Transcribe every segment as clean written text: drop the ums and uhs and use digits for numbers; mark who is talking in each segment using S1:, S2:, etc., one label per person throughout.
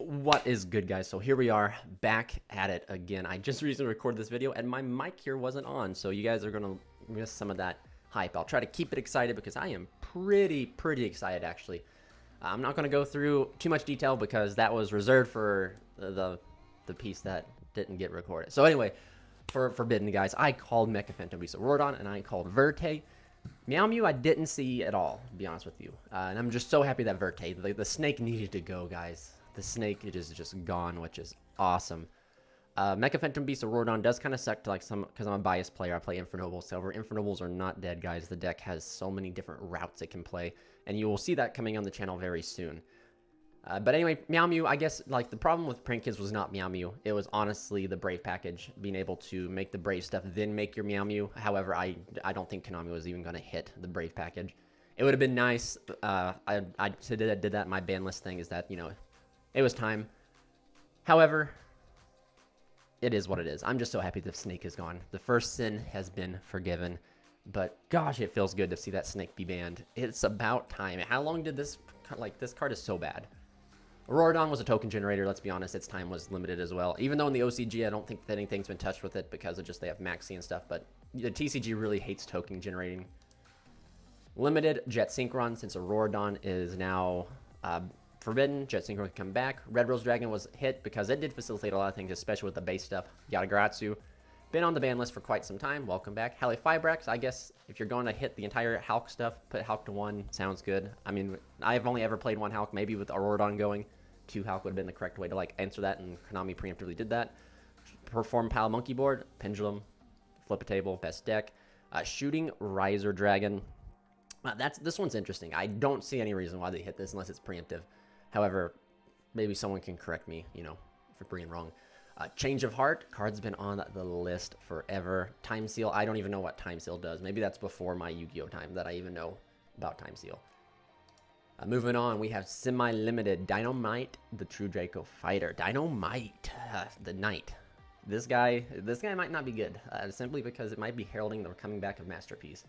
S1: What is good, guys? So here we are back at it again. I just recently recorded this video and my mic here wasn't on, so you guys are gonna miss some of that hype. I'll try to keep it excited because I am pretty excited actually. I'm not gonna go through too much detail because that was reserved for the piece that didn't get recorded. So anyway, for Forbidden, guys, I called Mecha Phantom Beast Rodon and I called Verte. Meow Mew I didn't see at all, to be honest with you. And I'm just so happy that Verte, the snake needed to go, guys. The snake, it is just gone, which is awesome. Mecha Phantom Beast Rodon does kind of suck to because I'm a biased player. I play Infernobles. However, Infernobles are not dead, guys. The deck has so many different routes it can play, and you will see that coming on the channel very soon. But anyway, Meow Mew, I guess, like, the problem with Prank Kids was not Meow Mew. It was honestly the Brave package, being able to make the Brave stuff, then make your Meow Mew. However, I don't think Konami was even going to hit the Brave package. It would have been nice. I did that in my ban list thing, is that, you know, it was time. However, it is what it is. I'm just so happy the snake is gone. The first sin has been forgiven. But gosh, it feels good to see that snake be banned. It's about time. How long did this card is so bad. Auroradon was a token generator, let's be honest. Its time was limited as well. Even though in the OCG, I don't think that anything's been touched with it because of just they have Maxi and stuff. But the TCG really hates token generating. Limited Jet Synchron, since Auroradon is now Forbidden. Jet Synchron can come back. Red Rose Dragon was hit because it did facilitate a lot of things, especially with the base stuff. Yatagarasu. Been on the ban list for quite some time. Welcome back. Halifibrax, I guess if you're going to hit the entire Hulk stuff, put Hulk to 1. Sounds good. I mean, I've only ever played 1 Hulk. Maybe with Auroradon going, 2 Hulk would have been the correct way to answer that, and Konami preemptively did that. Perform Pal Monkey Board. Pendulum. Flip a table. Best deck. Shooting Riser Dragon. This one's interesting. I don't see any reason why they hit this unless it's preemptive. However, maybe someone can correct me, you know, for being wrong. Change of Heart. Card's been on the list forever. Time Seal. I don't even know what Time Seal does. Maybe that's before my Yu-Gi-Oh time that I even know about Time Seal. Moving on, we have Semi-Limited Dynamite, the True Draco Fighter. Dynamite, the Knight. This guy might not be good, simply because it might be heralding the coming back of Masterpiece.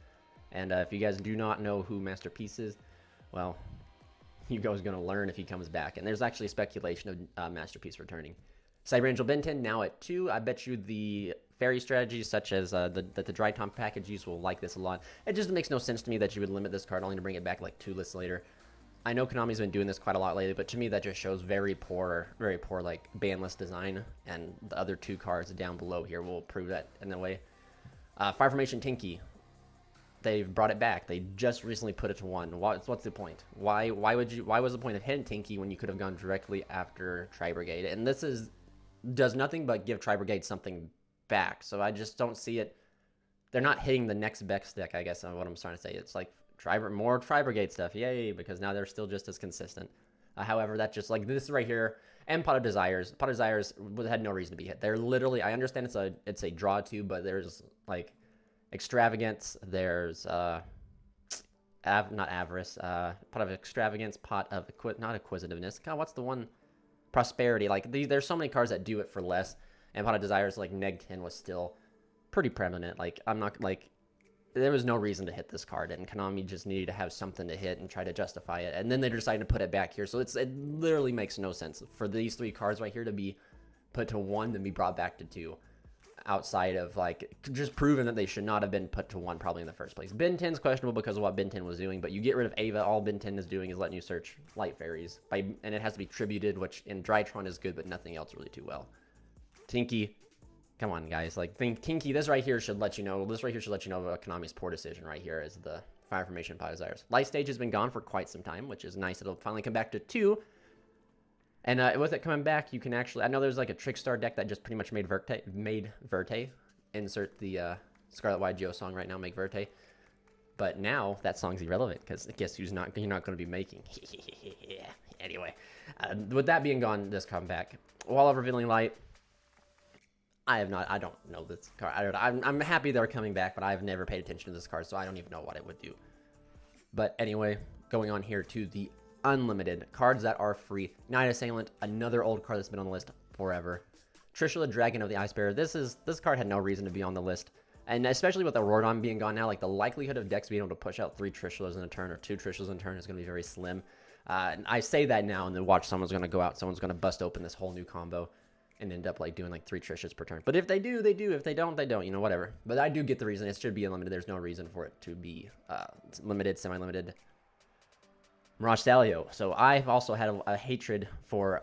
S1: And if you guys do not know who Masterpiece is, well, you guys are going to learn if he comes back. And there's actually speculation of Masterpiece returning. Cyber Angel Benton now at 2. I bet you the fairy strategies such as the Dry Tom packages will like this a lot. It just makes no sense to me that you would limit this card only to bring it back like 2 lists later. I know Konami's been doing this quite a lot lately, but to me that just shows very poor like ban list design. And the other 2 cards down below here will prove that in a way. Fire Formation Tinky. They've brought it back. They just recently put it to 1. What's the point? Why was the point of hitting Tinky when you could have gone directly after Tri Brigade? And this does nothing but give Tri Brigade something back. So I just don't see it. They're not hitting the next best deck, I guess is what I'm trying to say. It's like more Tri Brigade stuff. Yay, because now they're still just as consistent. However, that's just like this right here. And Pot of Desires. Pot of Desires had no reason to be hit. They're literally, I understand it's a draw too, but there's like Extravagance, there's not Avarice, Pot of Extravagance, Pot of not Acquisitiveness. God, what's the one? Prosperity. Like there's so many cards that do it for less, and Pot of Desires like Neg 10 was still pretty prevalent. Like I'm not like there was no reason to hit this card, and Konami just needed to have something to hit and try to justify it, and then they decided to put it back here. So it literally makes no sense for these 3 cards right here to be put to 1 and be brought back to 2. Outside of like just proving that they should not have been put to 1 probably in the first place. Ben 10's questionable because of what Ben 10 was doing, but you get rid of Ava, all Ben 10 is doing is letting you search Light Fairies, and it has to be tributed, which in Drytron is good, but nothing else really too well. Tinky, come on guys, like Tinky, this right here should let you know. This right here should let you know about Konami's poor decision right here is the Fire Formation Pot Desires. Light Stage has been gone for quite some time, which is nice. It'll finally come back to 2. And with it coming back, you can actually... I know there's like a Trickstar deck that just pretty much made Verte. Insert the Scarlet YGO song right now, make Verte. But now that song's irrelevant because guess who's you're not going to be making. Anyway, with that being gone, this comeback. Wall of Revealing Light. I don't know this card. I'm happy they're coming back, but I've never paid attention to this card, so I don't even know what it would do. But anyway, going on here to the Unlimited cards that are free. Night Assailant, another old card that's been on the list forever. Trishula, Dragon of the Ice Bearer. This card had no reason to be on the list, and especially with the Auroradon being gone now, like the likelihood of decks being able to push out 3 Trishulas in a turn or 2 Trishulas in a turn is going to be very slim. I say that now, and then watch someone's going to go out. Someone's going to bust open this whole new combo and end up like doing like 3 Trishes per turn. But if they do, they do. If they don't, they don't. You know, whatever. But I do get the reason. It should be unlimited. There's no reason for it to be limited, semi-limited. Mirage Stallion. So I've also had a hatred for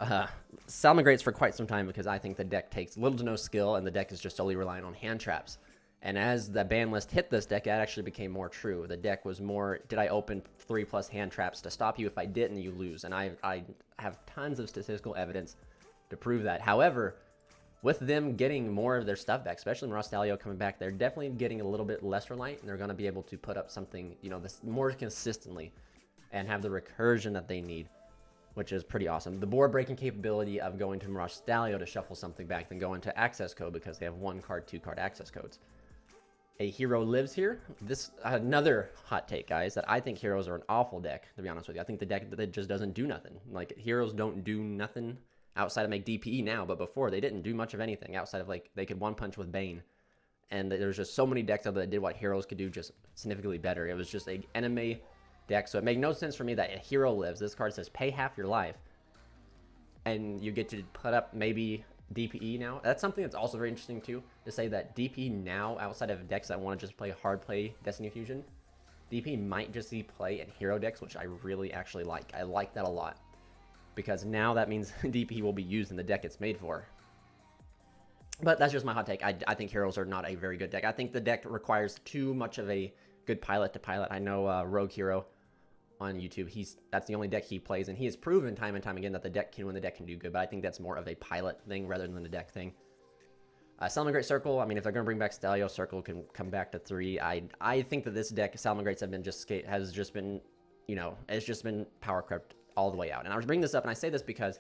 S1: Salamangreats for quite some time because I think the deck takes little to no skill and the deck is just solely relying on hand traps. And as the ban list hit this deck, that actually became more true. The deck was more, did I open 3+ hand traps to stop you? If I didn't, you lose. And I have tons of statistical evidence to prove that. However, with them getting more of their stuff back, especially Mirage Stallion coming back, they're definitely getting a little bit less reliant, and they're going to be able to put up something, you know, this more consistently and have the recursion that they need, which is pretty awesome. The board breaking capability of going to Mirage Stallion to shuffle something back, then go into access code because they have 1 card, 2 card access codes. A hero lives here. This another hot take, guys, that I think heroes are an awful deck, to be honest with you. I think the deck that just doesn't do nothing. Like, heroes don't do nothing outside of make DPE now, but before they didn't do much of anything outside of like they could one punch with Bane. And there's just so many decks out there that did what heroes could do just significantly better. It was just an enemy deck, so it made no sense for me that a hero lives. This card says pay half your life, and you get to put up maybe DPE now. That's something that's also very interesting too, to say that DPE now, outside of decks that want to just play hard play Destiny Fusion, DPE might just see play in hero decks, which I really actually like. I like that a lot, because now that means DPE will be used in the deck it's made for. But that's just my hot take. I think heroes are not a very good deck. I think the deck requires too much of a good pilot to pilot. I know Rogue Hero on YouTube, that's the only deck he plays, and he has proven time and time again that the deck can, when the deck can do good, but I think that's more of a pilot thing rather than a deck thing. Salamangreat Circle, I mean, if they're going to bring back Stallion, Circle can come back to 3. I think that this deck, Salamangreats has just been, you know, it's just been power crept all the way out. And I was bringing this up, and I say this because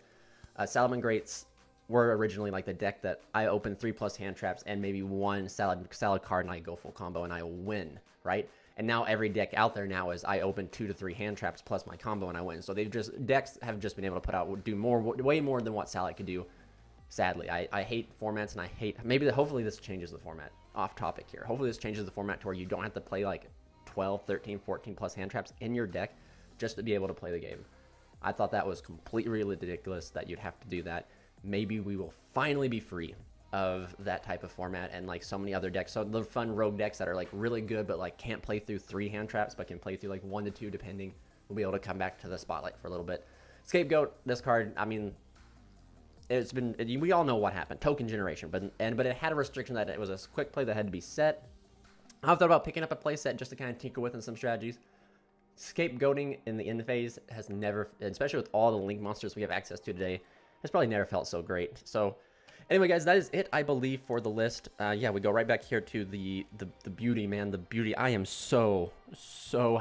S1: Salamangreats were originally like the deck that I open 3+ hand traps and maybe 1 salad card, and I go full combo and I win, right? And now every deck out there now is I open 2 to 3 hand traps plus my combo and I win. So decks have just been able to put out, way more than what Salad could do. Sadly, I hate formats, and I hate, hopefully this changes the format. Off topic here. Hopefully this changes the format to where you don't have to play like 12, 13, 14+ hand traps in your deck just to be able to play the game. I thought that was completely ridiculous that you'd have to do that. Maybe we will finally be free of that type of format and like so many other decks. So the fun rogue decks that are like really good but like can't play through 3 hand traps but can play through like 1 to 2 depending, will be able to come back to the spotlight for a little bit. Scapegoat, this card, I mean, we all know what happened. Token generation, but it had a restriction that it was a quick play that had to be set. I've thought about picking up a play set just to kind of tinker with in some strategies. Scapegoating in the end phase has never, especially with all the link monsters we have access to today, has probably never felt so great. So anyway, guys, that is it, I believe, for the list. Yeah, we go right back here to the beauty, man. The beauty. I am so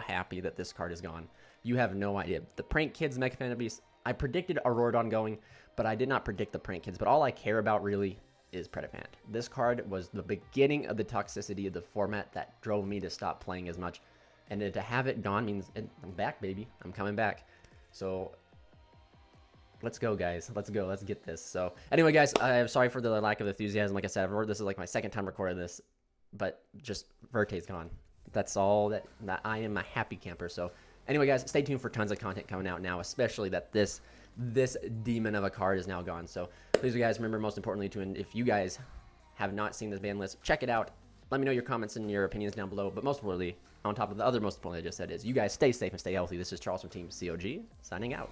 S1: happy that this card is gone. You have no idea. The Prank Kids Mega Fan Beast, I predicted Auroradon going, but I did not predict the Prank Kids. But all I care about really is Predapant. This card was the beginning of the toxicity of the format that drove me to stop playing as much. And then to have it gone means I'm back, baby. I'm coming back. So let's go, guys. Let's go. Let's get this. So anyway, guys, I'm sorry for the lack of enthusiasm. Like I said, this is like my 2nd time recording this, but just Verte's gone. That's all that I am a happy camper. So anyway, guys, stay tuned for tons of content coming out now, especially that this demon of a card is now gone. So please, you guys, remember, most importantly, if you guys have not seen this ban list, check it out. Let me know your comments and your opinions down below. But most importantly, on top of the other most important I just said, is you guys stay safe and stay healthy. This is Charles from Team COG, signing out.